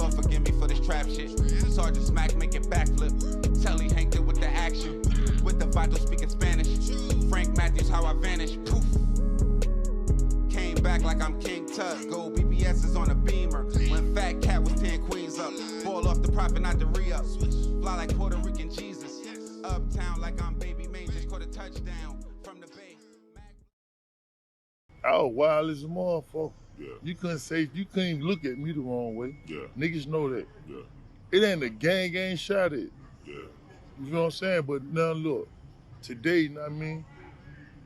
Lord forgive me for this trap shit. Sergeant Smack make it backflip. Telly Hank did with the action. With the vital speaking Spanish. Frank Matthews how I vanish. Poof. Came back like I'm King Tut. Gold BBS is on a beamer. When Fat Cat was 10 queens up. Ball off the profit, not the re-up. Fly like Puerto Rican Jesus. Uptown like I'm Baby May. Just caught a touchdown from the bay. Oh, wild as a motherfucker. Yeah. You couldn't even look at me the wrong way. Yeah. Niggas know that. Yeah. It ain't a gang shot at. Yeah. You know what I'm saying? But now look, today, you know what I mean?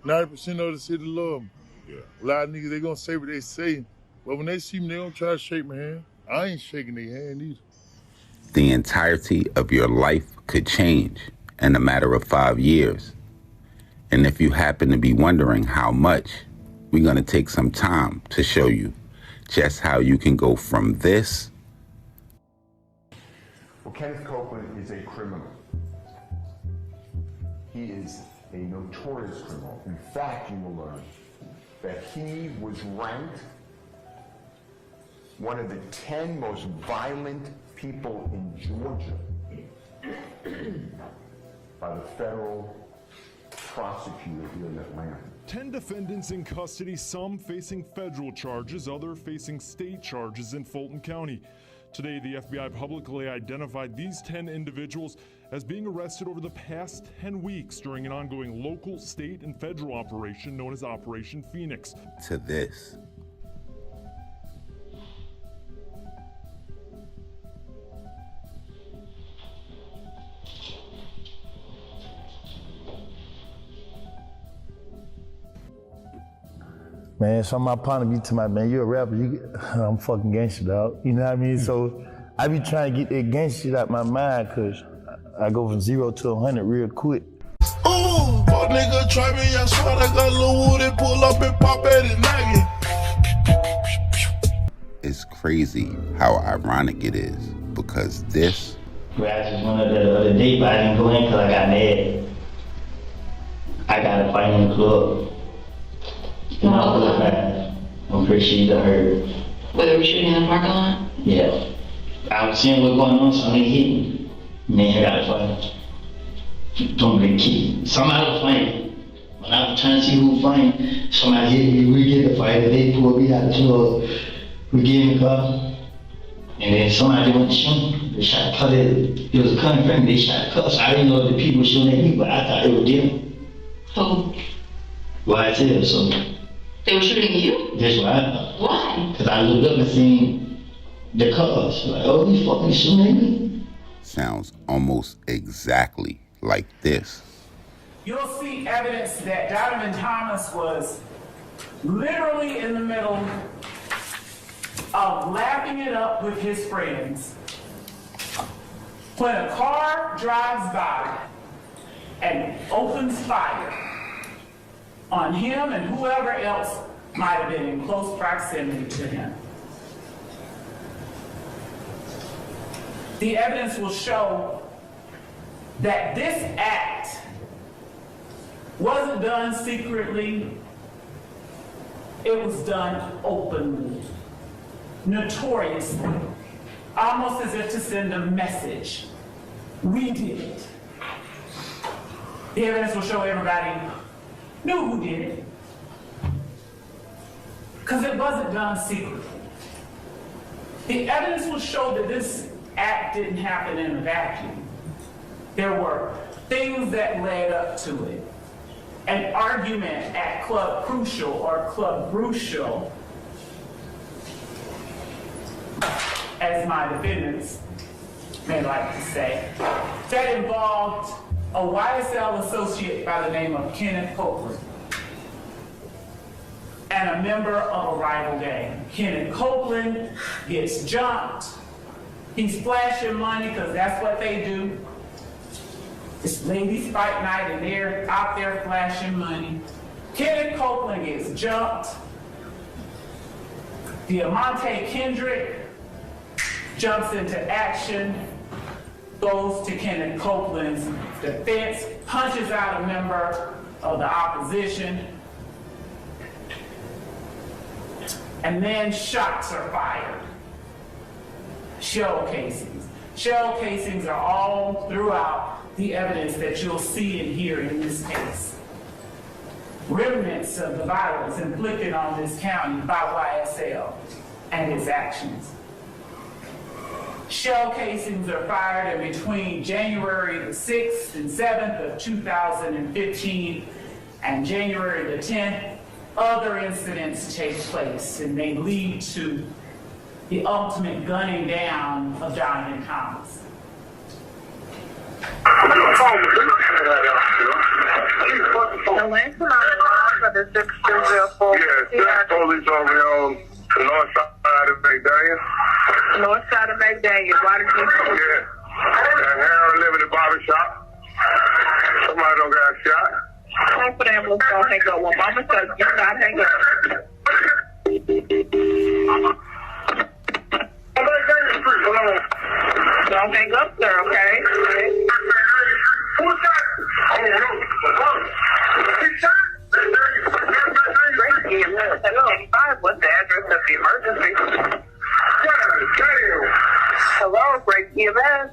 90% of the city love me. Yeah. A lot of niggas, they gonna say what they say, but when they see me, they don't try to shake my hand. I ain't shaking their hand either. The entirety of your life could change in a matter of 5 years. And if you happen to be wondering how much, we're gonna take some time to show you just how you can go from this. Well, Kenneth Copeland is a criminal. He is a notorious criminal. In fact, you will learn that he was ranked one of the 10 most violent people in Georgia by the federal prosecutor here in Atlanta. 10 defendants in custody, some facing federal charges, others facing state charges in Fulton County. Today, the FBI publicly identified these 10 individuals as being arrested over the past 10 weeks during an ongoing local, state, and federal operation known as Operation Phoenix. To this. Man, so my partner be to my man, you a rapper, I'm fucking gangster, dog. You know what I mean? So I be trying to get that gangster shit out my mind, cause I go from 0 to 100 real quick. Ooh, fuck nigga try me, I swear I got a little wood and pull up and pop at it nagging. It's crazy how ironic it is, because this. I just wanted the other day, but I didn't go in because I got mad. I got a fight in the club. I'm pretty sure you got hurt. Whether we shooting in the parking lot? Yeah. I was seeing what's going on, so they hit me. Man, I got a fight. Don't get killed. Somebody was fighting. When I was trying to see who was fighting, somebody hit me, we get the fight, they pulled me out the club. We get in the car, and then somebody went to shoot me. They shot cut it. It was a cutting frame, they shot cut. So I didn't know the people shooting at me, but I thought it was them. Who? Well, I tell you, so. They were shooting you? That's what I thought. Why? Because I looked up and seen the cars. Like, oh, you fucking shooting at me? Sounds almost exactly like this. You'll see evidence that Donovan Thomas was literally in the middle of lapping it up with his friends when a car drives by and opens fire on him and whoever else might have been in close proximity to him. The evidence will show that this act wasn't done secretly, it was done openly, notoriously, almost as if to send a message. We did it. The evidence will show everybody knew who did it, because it wasn't done secretly. The evidence will show that this act didn't happen in a vacuum. There were things that led up to it. An argument at Club Crucial or Club Brucial, as my defendants may like to say, that involved a YSL associate by the name of Kenneth Copeland and a member of a rival gang. Kenneth Copeland gets jumped. He's flashing money because that's what they do. It's ladies' fight night and they're out there flashing money. Kenneth Copeland gets jumped. Diamante Kendrick jumps into action, goes to Kenneth Copeland's defense, punches out a member of the opposition, and then shots are fired. shell casings. Shell casings are all throughout the evidence that you'll see and hear in this case. Remnants of the violence inflicted on this county by YSL and its actions. Shell casings are fired in between January the 6th and 7th of 2015 and January the 10th. Other incidents take place and they lead to the ultimate gunning down of Jonathan Thomas. Atlanta for the 604. Yes, police over here on the north side of McDaniel. North side of McDaniel. Why did you? Yeah. And Harold living in the barber shop. Somebody don't got shot. Time for the ambulance to hang up. Well, Mama said do not hang up. Don't hang up, sir, okay? Who's that? What's the address of the emergency? Hello, Break EMS.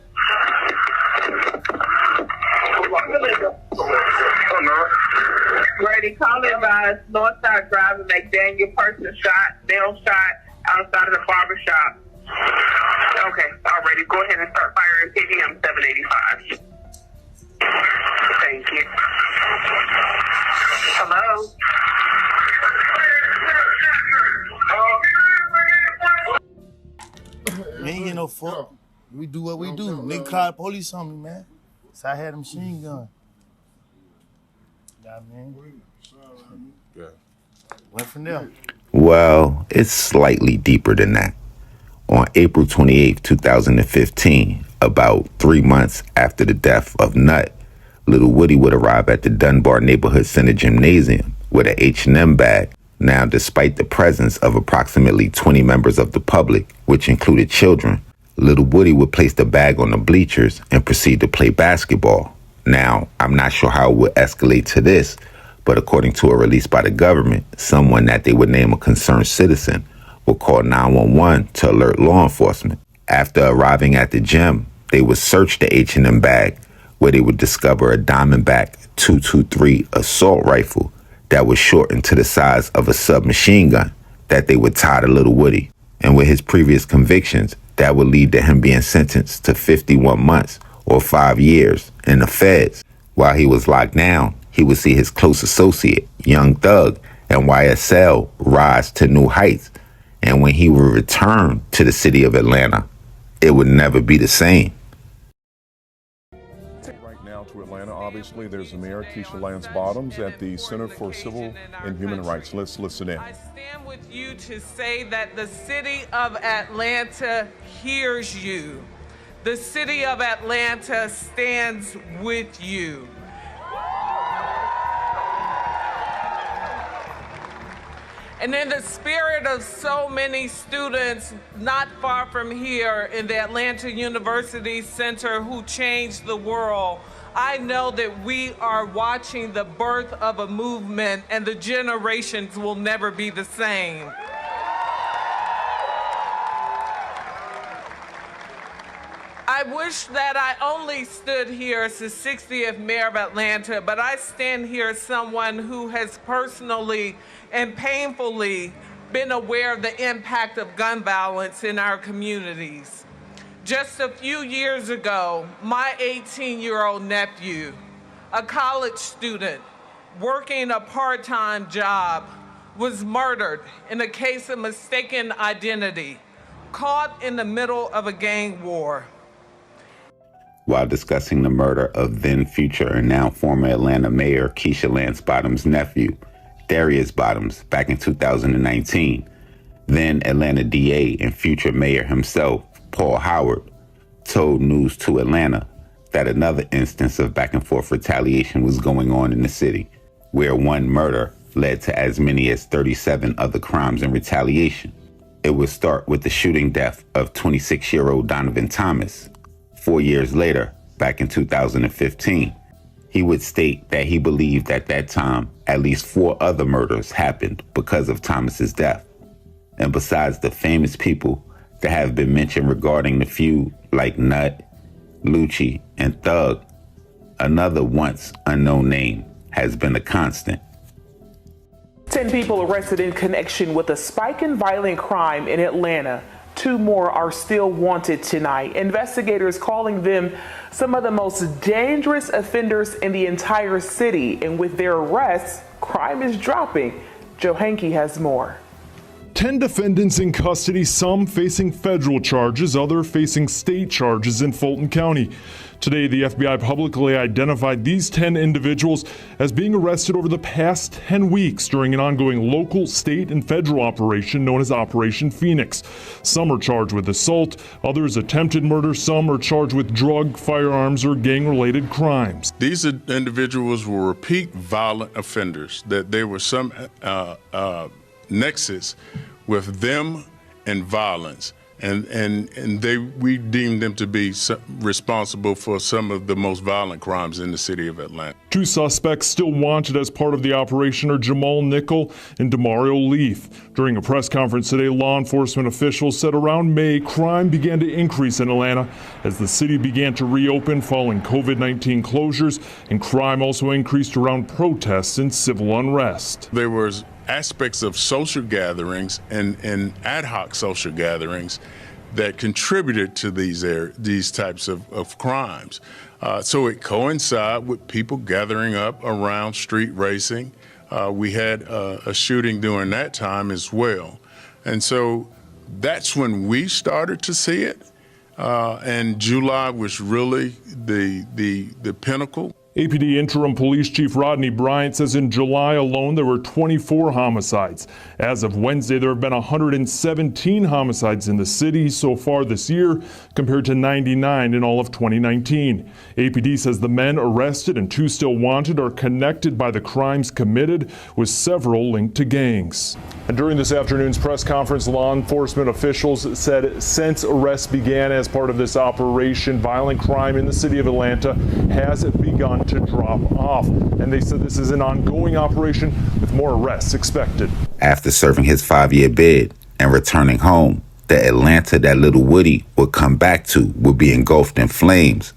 Ready, call advised, Northside Drive, McDaniel, person shot, male shot, outside of the barber shop. Okay, already, go ahead and start firing PDM 785. Thank you. Hello? We ain't get no fuck. We do what we do. Nigga called the police on me, man. So I had a machine gun. Yeah, man. Went from there. Well, it's slightly deeper than that. On April 28, 2015, about 3 months after the death of Nut, Little Woody would arrive at the Dunbar Neighborhood Center Gymnasium with an H&M bag. Now, despite the presence of approximately 20 members of the public, which included children, Little Woody would place the bag on the bleachers and proceed to play basketball. Now, I'm not sure how it would escalate to this, but according to a release by the government, someone that they would name a concerned citizen would call 911 to alert law enforcement. After arriving at the gym, they would search the H&M bag, where they would discover a Diamondback .223 assault rifle that was shortened to the size of a submachine gun that they would tie to Little Woody. And with his previous convictions, that would lead to him being sentenced to 51 months or 5 years in the feds. While he was locked down, he would see his close associate, Young Thug, and YSL rise to new heights. And when he would return to the city of Atlanta, it would never be the same. Right now to Atlanta, obviously, there's the mayor, Keisha Lance Bottoms, at the Center for Civil and Human Rights. Let's listen in. I stand with you to say that the city of Atlanta hears you. The city of Atlanta stands with you. And in the spirit of so many students not far from here in the Atlanta University Center who changed the world, I know that we are watching the birth of a movement and the generations will never be the same. I wish that I only stood here as the 60th mayor of Atlanta, but I stand here as someone who has personally and painfully been aware of the impact of gun violence in our communities. Just a few years ago, my 18-year-old nephew, a college student working a part-time job, was murdered in a case of mistaken identity, caught in the middle of a gang war. While discussing the murder of then future and now former Atlanta Mayor Keisha Lance Bottoms' nephew, Darius Bottoms, back in 2019, then Atlanta DA and future mayor himself, Paul Howard, told News 2 Atlanta that another instance of back and forth retaliation was going on in the city, where one murder led to as many as 37 other crimes in retaliation. It would start with the shooting death of 26-year-old Donovan Thomas. 4 years later, back in 2015, he would state that he believed at that time at least 4 other murders happened because of Thomas's death. And besides the famous people that have been mentioned regarding the feud, like Nut, Lucci, and Thug, another once unknown name, has been a constant. 10 people arrested in connection with a spike in violent crime in Atlanta. 2 more are still wanted tonight. Investigators calling them some of the most dangerous offenders in the entire city. And with their arrests, crime is dropping. Joe Hankey has more. 10 defendants in custody, some facing federal charges, others facing state charges in Fulton County. Today, the FBI publicly identified these 10 individuals as being arrested over the past 10 weeks during an ongoing local, state, and federal operation known as Operation Phoenix. Some are charged with assault, others attempted murder, some are charged with drug, firearms, or gang-related crimes. These individuals were repeat violent offenders, that there was some nexus with them and violence. And we deemed them to be responsible for some of the most violent crimes in the city of Atlanta. 2 suspects still wanted as part of the operation are Jamal Nickel and Demario Leaf. During a press conference today, law enforcement officials said around May, crime began to increase in Atlanta as the city began to reopen following COVID-19 closures, and crime also increased around protests and civil unrest. There was aspects of social gatherings and ad hoc social gatherings that contributed to these types of crimes. So it coincided with people gathering up around street racing. We had a shooting during that time as well. And so that's when we started to see it. And July was really the pinnacle. APD Interim Police Chief Rodney Bryant says in July alone there were 24 homicides. As of Wednesday, there have been 117 homicides in the city so far this year, compared to 99 in all of 2019. APD says the men arrested and 2 still wanted are connected by the crimes committed, with several linked to gangs. And during this afternoon's press conference, law enforcement officials said since arrests began as part of this operation, violent crime in the city of Atlanta has begun to drop off. And they said this is an ongoing operation with more arrests expected. After serving his 5-year bid and returning home, the Atlanta that little Woody would come back to would be engulfed in flames,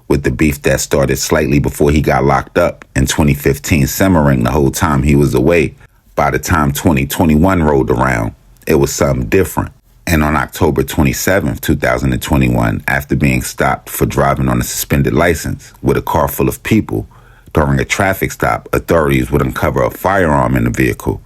with the beef that started slightly before he got locked up in 2015 simmering the whole time he was away. By the time 2021 rolled around, it was something different. And on October 27, 2021, after being stopped for driving on a suspended license with a car full of people, during a traffic stop, authorities would uncover a firearm in the vehicle.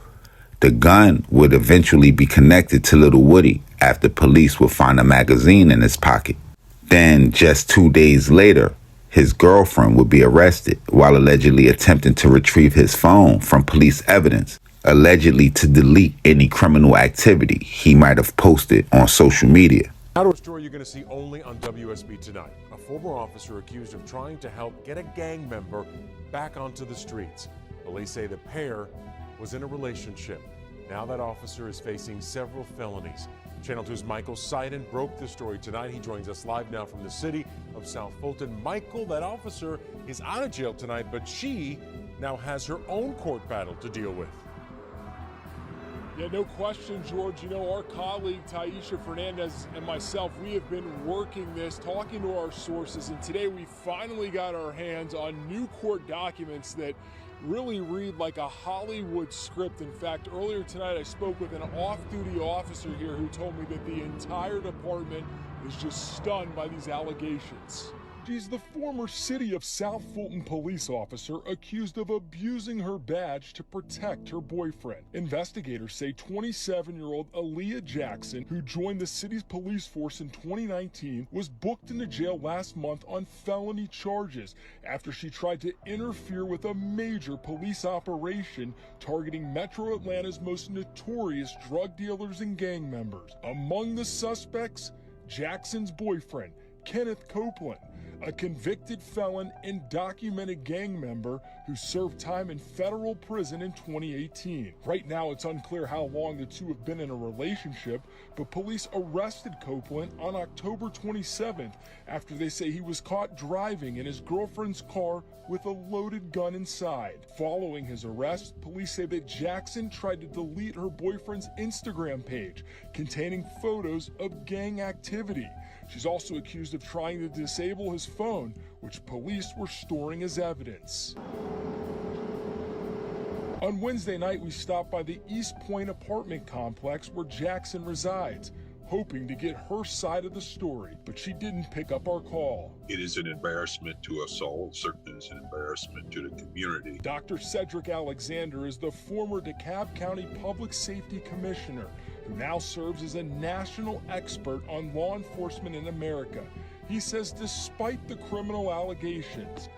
The gun would eventually be connected to Little Woody after police would find a magazine in his pocket. Then, just 2 days later, his girlfriend would be arrested while allegedly attempting to retrieve his phone from police evidence, allegedly to delete any criminal activity he might have posted on social media. Now to a story you're going to see only on WSB Tonight. A former officer accused of trying to help get a gang member back onto the streets. Police say the pair was in a relationship. Now that officer is facing several felonies. Channel 2's Michael Seiden broke the story tonight. He joins us live now from the city of South Fulton. Michael, that officer is out of jail tonight, but she now has her own court battle to deal with. Yeah, no question, George. You know, our colleague Taisha Fernandez and myself, we have been working this, talking to our sources, and today we finally got our hands on new court documents that really read like a Hollywood script. In fact, earlier tonight I spoke with an off-duty officer here who told me that the entire department is just stunned by these allegations. She's the former City of South Fulton police officer accused of abusing her badge to protect her boyfriend. Investigators say 27-year-old Aaliyah Jackson, who joined the city's police force in 2019, was booked into jail last month on felony charges after she tried to interfere with a major police operation targeting Metro Atlanta's most notorious drug dealers and gang members. Among the suspects, Jackson's boyfriend, Kenneth Copeland. a convicted felon and documented gang member who served time in federal prison in 2018. Right now, it's unclear how long the two have been in a relationship, but police arrested Copeland on October 27th after they say he was caught driving in his girlfriend's car with a loaded gun inside. Following his arrest, police say that Jackson tried to delete her boyfriend's Instagram page containing photos of gang activity. She's also accused of trying to disable his phone, which police were storing as evidence. On Wednesday night, we stopped by the East Point apartment complex where Jackson resides, hoping to get her side of the story, but she didn't pick up our call. It is an embarrassment to us all. Certainly it's an embarrassment to the community. Dr. Cedric Alexander is the former DeKalb County Public Safety Commissioner, who now serves as a national expert on law enforcement in America. He says despite the criminal allegations,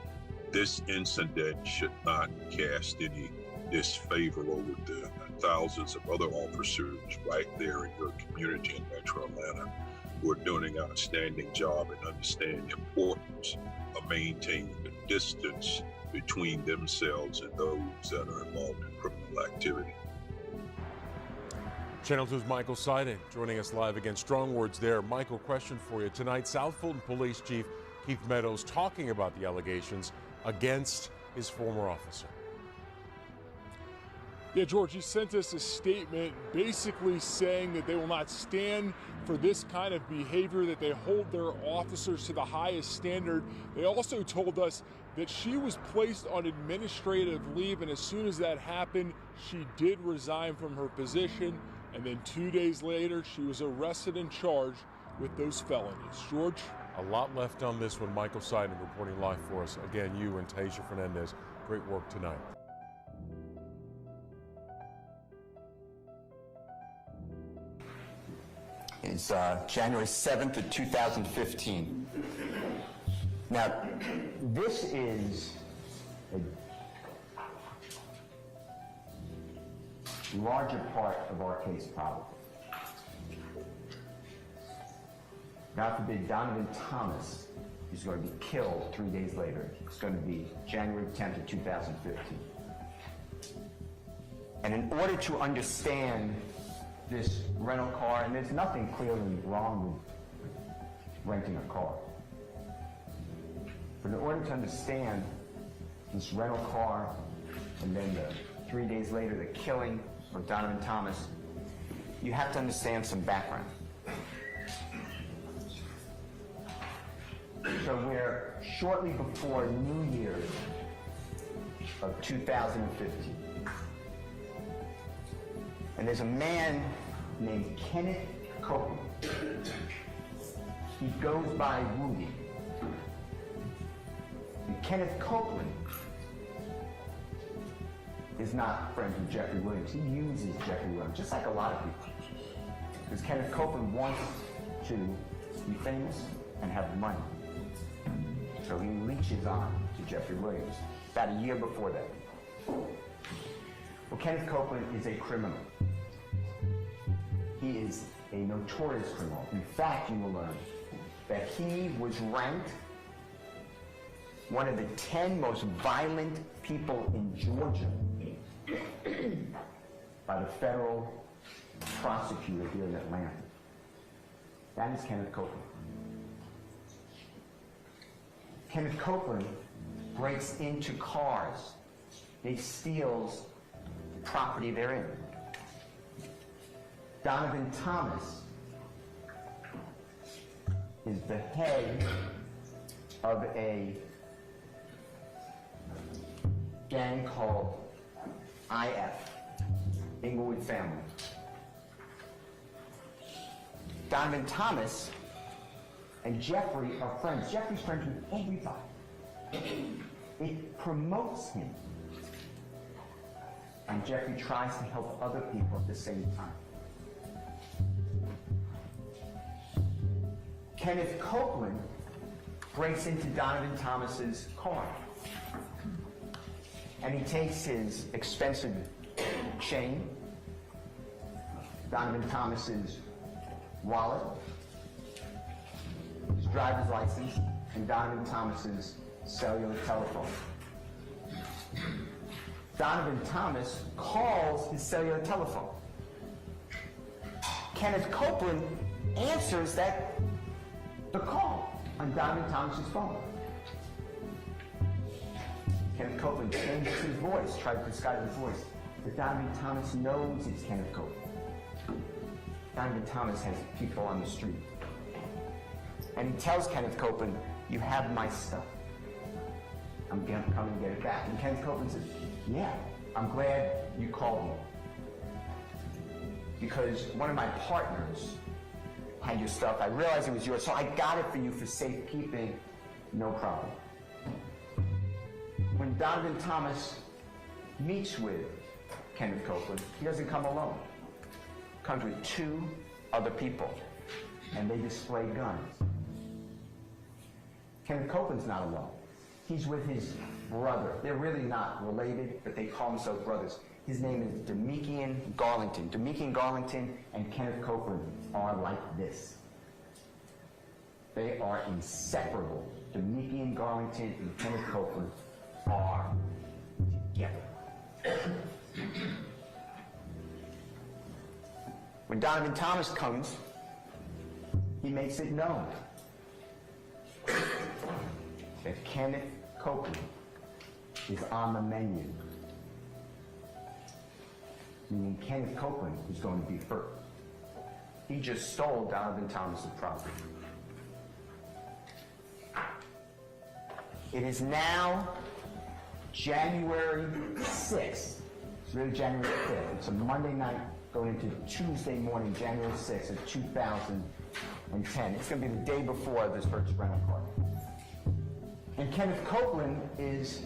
this incident should not cast any disfavor over the thousands of other officers right there in your community in Metro Atlanta who are doing an outstanding job and understand the importance of maintaining the distance between themselves and those that are involved in criminal activity. Channel 2's Michael Siding joining us live again. Strong words there. Michael, question for you. Tonight, South Fulton Police Chief Keith Meadows talking about the allegations against his former officer. Yeah, George, he sent us a statement basically saying that they will not stand for this kind of behavior, that they hold their officers to the highest standard. They also told us that she was placed on administrative leave, and as soon as that happened, she did resign from her position, and then 2 days later, she was arrested and charged with those felonies. George? A lot left on this one. Michael Siding reporting live for us. Again, you and Taisha Fernandez, great work tonight. It's January 7th of 2015. Now, this is a larger part of our case, probably. God forbid Donovan Thomas is going to be killed 3 days later. It's going to be January 10th of 2015. And in order to understand this rental car, and there's nothing clearly wrong with renting a car, but in order to understand this rental car and then the 3 days later the killing of Donovan Thomas, you have to understand some background. So we're shortly before New Year's of 2015. And there's a man named Kenneth Copeland. He goes by Rudy. And Kenneth Copeland is not friends with Jeffrey Williams. He uses Jeffrey Williams, just like a lot of people. Because Kenneth Copeland wants to be famous and have money. So he leeches on to Jeffrey Williams about a year before that. Well, Kenneth Copeland is a criminal. He is a notorious criminal. In fact, you will learn that he was ranked one of the 10 most violent people in Georgia by the federal prosecutor here in Atlanta. That is Kenneth Copeland. Kenneth Copeland breaks into cars. He steals property therein. Donovan Thomas is the head of a gang called IF, Inglewood Family. Donovan Thomas and Jeffrey are friends. Jeffrey's friends with everybody. It promotes him. And Jeffrey tries to help other people at the same time. Kenneth Copeland breaks into Donovan Thomas's car. And he takes his expensive chain, Donovan Thomas's wallet, his driver's license, and Donovan Thomas's cellular telephone. Donovan Thomas calls his cellular telephone. Kenneth Copeland answers the call on Donovan Thomas's phone. Kenneth Copeland changes his voice, tried to disguise his voice, but Donovan Thomas knows it's Kenneth Copeland. Donovan Thomas has people on the street. And he tells Kenneth Copeland, "You have my stuff. I'm gonna come and get it back." And Kenneth Copeland says, "Yeah, I'm glad you called me. Because one of my partners had your stuff. I realized it was yours, so I got it for you for safekeeping. No problem." When Donovan Thomas meets with Kenneth Copeland, he doesn't come alone. He comes with 2 other people, and they display guns. Kenneth Copeland's not alone. He's with his brother. They're really not related, but they call themselves brothers. His name is Demekian Garlington. Demekian Garlington and Kenneth Copeland are like this. They are inseparable. Demekian Garlington and Kenneth Copeland are together. When Donovan Thomas comes, he makes it known that Kenneth Copeland is on the menu. Meaning Kenneth Copeland is going to be hurt. He just stole Donovan Thomas's property. It is now January 6th. It's really January 5th. It's a Monday night going into Tuesday morning, January 6th of 2010. It's going to be the day before this first rental car. And Kenneth Copeland is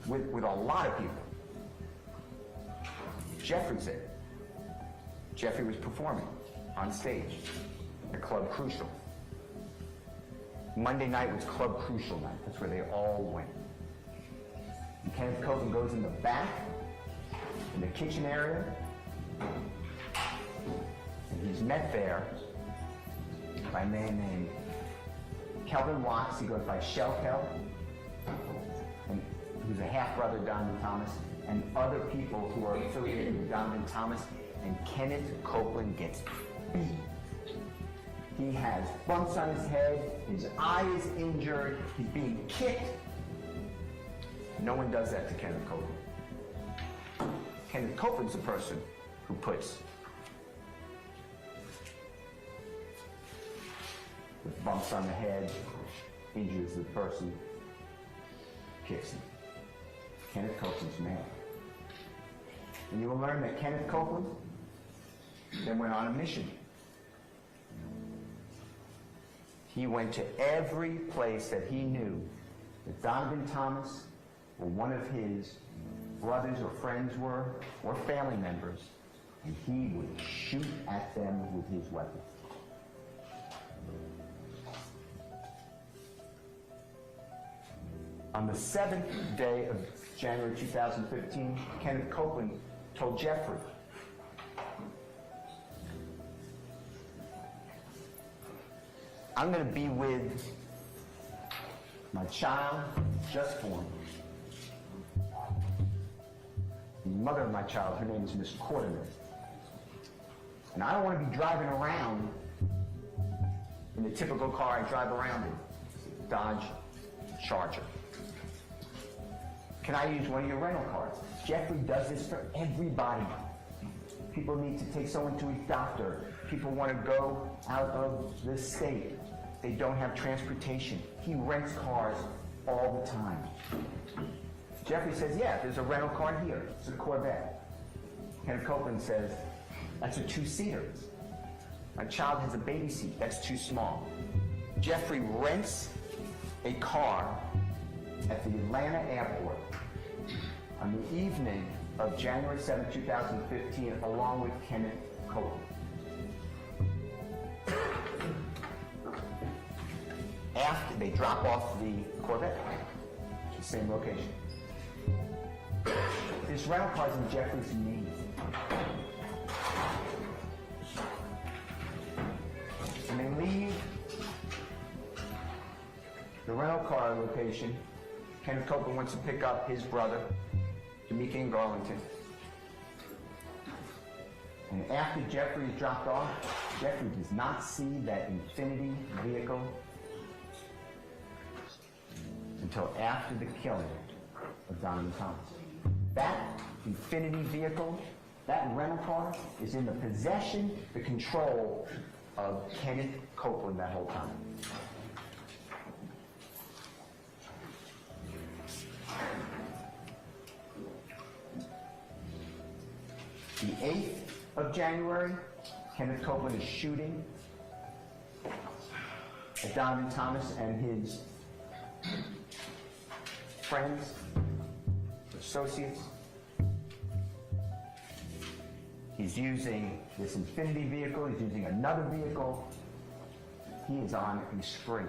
with a lot of people. Jeffrey's there. Jeffrey was performing on stage at Club Crucial. Monday night was Club Crucial night. That's where they all went. And Kenneth Copeland goes in the back, in the kitchen area, and he's met there by a man named Kelvin Watts. He goes by Shell Kel, and who's a half-brother of Donovan Thomas, and other people who are affiliated with Donovan Thomas, and Kenneth Copeland gets beat. He has bumps on his head, his eye is injured, he's being kicked. No one does that to Kenneth Copeland. Kenneth Copeland's the person who puts with bumps on the head, injures the person, kicks him. Kenneth Copeland's man. And you will learn that Kenneth Copeland then went on a mission. He went to every place that he knew that Donovan Thomas or one of his brothers or friends were, or family members, and he would shoot at them with his weapon. On the 7th day of January 2015, Kenneth Copeland told Jeffrey, "I'm going to be with my child just born. The mother of my child, her name is Miss Quarterman. And I don't want to be driving around in the typical car I drive around in, Dodge Charger. Can I use one of your rental cars?" Jeffrey does this for everybody. People need to take someone to a doctor. People want to go out of the state. They don't have transportation. He rents cars all the time. Jeffrey says, "Yeah, there's a rental car here. It's a Corvette." Kenneth Copeland says, "That's a 2-seater. My child has a baby seat. That's too small." Jeffrey rents a car at the Atlanta airport on the evening of January 7, 2015, along with Kenneth Copeland. After they drop off the Corvette, the same location. This rental car's in Jeffrey's name. And they leave the rental car location, Kenneth Copeland wants to pick up his brother, Jamaica in Garlington. And after Jeffrey is dropped off, Jeffrey does not see that Infinity vehicle until after the killing of Donovan Thomas. That Infinity vehicle, that rental car, is in the possession, the control of Kenneth Copeland that whole time. The 8th of January, Kenneth Copeland is shooting at Donovan Thomas and his friends, associates. He's using this Infinity vehicle, he's using another vehicle. He is on a spree.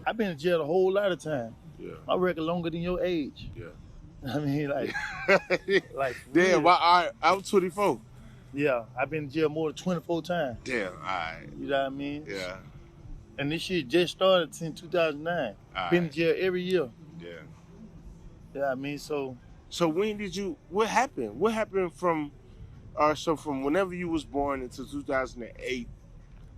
I've been in jail a whole lot of time. Yeah. I reckon longer than your age. Yeah. I mean, like damn, real. I'm 24. Yeah, I've been in jail more than 24 times. Damn, all right. You know what I mean? Yeah. And this shit just started since 2009. Been in jail every year. Yeah. Yeah, I mean, so when did you, what happened? What happened from whenever you was born until 2008?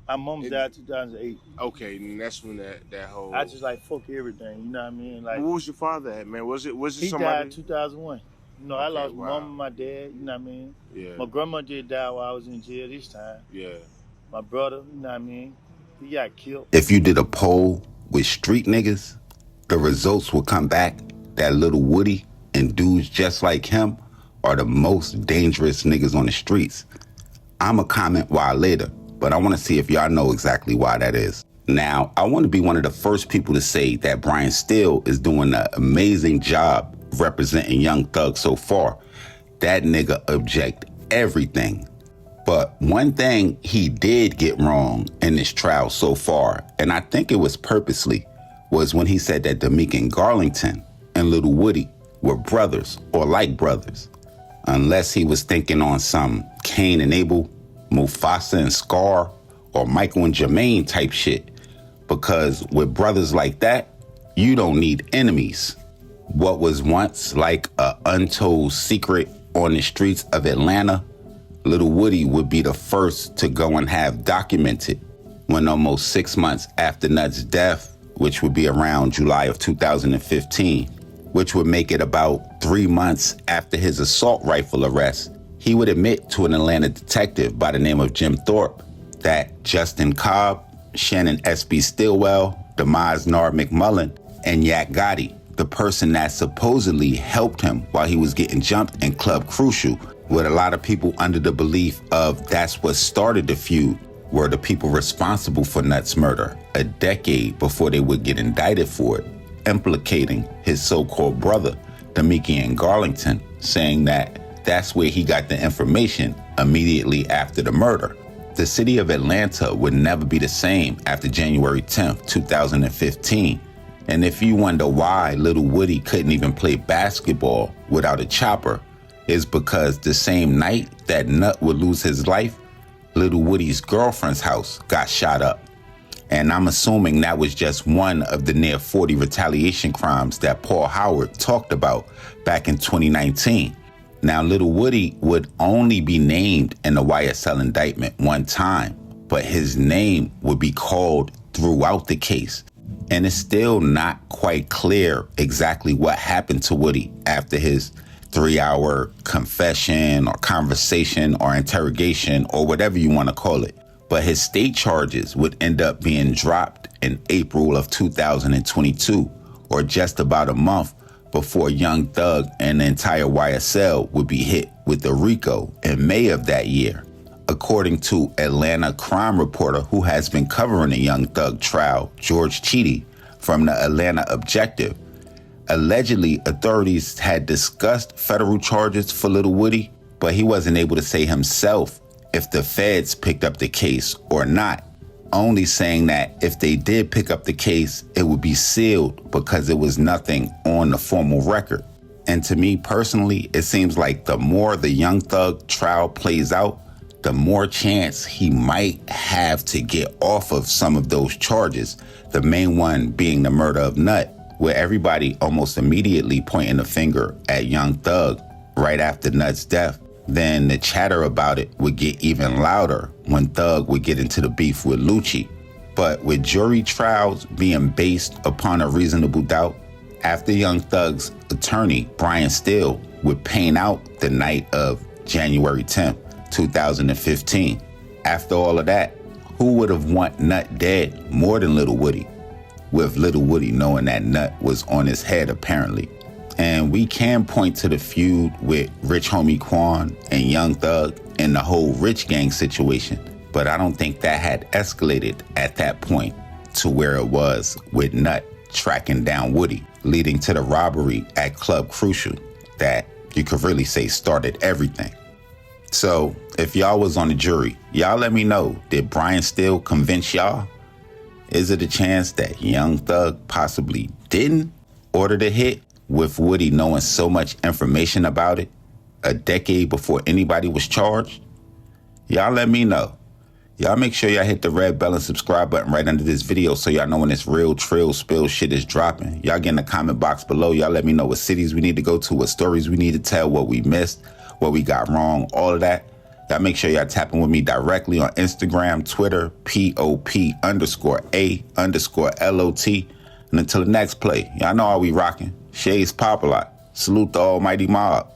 my mom died 2008. Okay, and that's when that whole. I just like fuck everything, you know what I mean? Like, what was your father at, man? Was it he somebody? died 2001. You know, I lost my mom and my dad, you know what I mean? Yeah. My grandma did die while I was in jail this time. Yeah. My brother, you know what I mean? He got killed. If you did a poll with street niggas, the results would come back that Little Woody and dudes just like him are the most dangerous niggas on the streets. I'ma comment why later, but I want to see if y'all know exactly why that is. Now, I want to be one of the first people to say that Brian Steele is doing an amazing job representing Young Thug so far. That nigga object everything. But one thing he did get wrong in this trial so far, and I think it was purposely, was when he said that Demeek Garlington and Little Woody were brothers or like brothers. Unless he was thinking on some Cain and Abel, Mufasa and Scar, or Michael and Jermaine type shit. Because with brothers like that, you don't need enemies. What was once like a untold secret on the streets of Atlanta, Little Woody would be the first to go and have documented when almost 6 months after Nut's death, which would be around July of 2015, which would make it about 3 months after his assault rifle arrest, he would admit to an Atlanta detective by the name of Jim Thorpe that Justin Cobb, Shannon S.B. Stillwell, Demise Nard McMullen, and Yak Gotti, the person that supposedly helped him while he was getting jumped in Club Crucial, with a lot of people under the belief of that's what started the feud, were the people responsible for Nut's murder a decade before they would get indicted for it, implicating his so-called brother, Demeek Garlington, saying that that's where he got the information immediately after the murder. The city of Atlanta would never be the same after January 10th, 2015. And if you wonder why Little Woody couldn't even play basketball without a chopper, is because the same night that Nut would lose his life, Little Woody's girlfriend's house got shot up. And I'm assuming that was just one of the near 40 retaliation crimes that Paul Howard talked about back in 2019. Now, Little Woody would only be named in the YSL indictment one time, but his name would be called throughout the case. And it's still not quite clear exactly what happened to Woody after his 3-hour confession or conversation or interrogation or whatever you want to call it. But his state charges would end up being dropped in April of 2022, or just about a month before Young Thug and the entire YSL would be hit with the RICO in May of that year. According to Atlanta crime reporter who has been covering the Young Thug trial, George Cheedy, from the Atlanta Objective, allegedly authorities had discussed federal charges for Little Woody, but he wasn't able to say himself if the feds picked up the case or not, only saying that if they did pick up the case, it would be sealed because there was nothing on the formal record. And to me personally, it seems like the more the Young Thug trial plays out, the more chance he might have to get off of some of those charges, the main one being the murder of Nut, where everybody almost immediately pointing the finger at Young Thug right after Nut's death. Then the chatter about it would get even louder when Thug would get into the beef with Lucci. But with jury trials being based upon a reasonable doubt, after Young Thug's attorney, Brian Steele, would paint out the night of January 10th, 2015. After all of that, who would have want Nut dead more than Little Woody? With Little Woody knowing that Nut was on his head apparently. And we can point to the feud with Rich Homie Quan and Young Thug and the whole Rich Gang situation, but I don't think that had escalated at that point to where it was with Nut tracking down Woody, leading to the robbery at Club Crucial that you could really say started everything. So if y'all was on the jury, y'all let me know, did Brian Steele convince y'all? Is it a chance that Young Thug possibly didn't order the hit with Woody knowing so much information about it a decade before anybody was charged? Y'all let me know. Y'all make sure y'all hit the red bell and subscribe button right under this video so y'all know when this real trill spill shit is dropping. Y'all get in the comment box below. Y'all let me know what cities we need to go to, what stories we need to tell, what we missed, what we got wrong, all of that. Y'all make sure y'all tapping with me directly on Instagram, Twitter, POP_A_LOT. And until the next play, y'all know how we rocking. Shades Popalot. Salute the almighty mob.